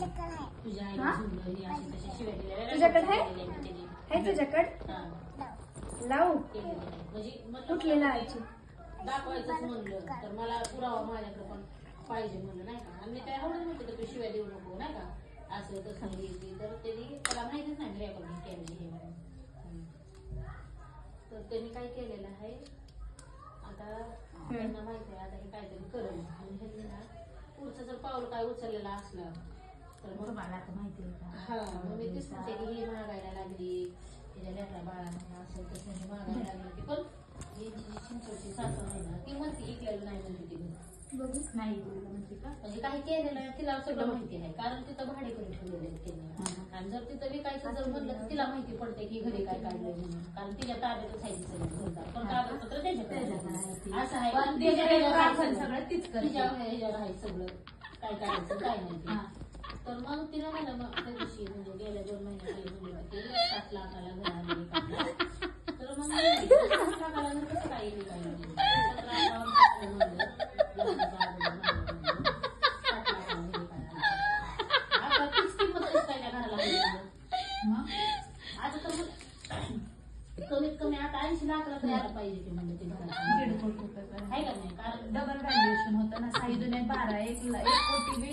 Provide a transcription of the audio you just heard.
तुझ्या आईला झुंबलं ही अशी तशी शिव्या दिलेल्या तुझ्याकडे आहे? त्यांनी. आहे तुझ्याकडे हा, लावू केलेलं आहे. म्हणजे म्हणलं कुठली लावायची दाखवायचंच म्हणलं तर मला पुरावा माझ्याकडे पण पाहिजे म्हणलं नाही का. आणि मी काय एवढं म्हणते तर तू शिव्या देऊ नको नाही का, असं तसं हे ते. तर त्यांनी त्याला माहितीच नाही रेकॉर्डिंग केलेली हे म्हणून. तर त्यांनी काय केलेलं आहे आता त्यांना माहिती आहे आता हे काहीतरी करेल. आणि ह्यांनी ना पुढचं जर पाऊल काय उचललेलं असलं तर मग मला आता माहिती आहे का? हा मग मी तेच म्हणते की ही मागायला लागली तिच्या लेकरा बाळांना असं तसं हे मागायला लागली की पण ही जी चिंचोची सासू आहे ना ती म्हणते ऐकलेलं नाही म्हणते ती घरी. बघूच नाही बोललं म्हणजे का? म्हणजे काही केलेलं आहे तिला सगळं माहिती आहे कारण तिथं भाडे करून ठेवलेले आहेत त्यांनी. आणि जर तिथं विकायचं जर म्हणलं तर तिला माहिती पडते की घरी काय काढलंय म्हणून कारण तिच्या ताब्यातच आहे ती सगळं घरदार. पण कागदपत्र त्याच्याकडे आहे. असं आहे पण तिच्या ह्याच्यावर आहे सगळं तीच करते. तिच्या ह्याच्यावर आहे सगळं काय करायचं काय नाही ते. तर मग तिला म्हणलं मग त्या दिवशी म्हणजे गेल्या 2 महिन्यात म्हणलं की 7 लाखाला घर आले तर मग 7 लाखाला घर कसं काय येईल काय नाही. 17 लाखावर म्हणलं, लग्नाच्या अगोदर म्हणलं, 7 लाखाला घर काय आलं. आता तीच किंमत कसं काय त्या घराला पाहिजे. मग आता तर मग कमीत कमी आता 80 लाखाला तरी आलं पाहिजे ते म्हणलं ते घराचं. 1.5 कोटी रुपये आहे का नाही कारण डबल व्हॅल्युएशन होतं ना. साई दुनिया 12 1 कोटी 20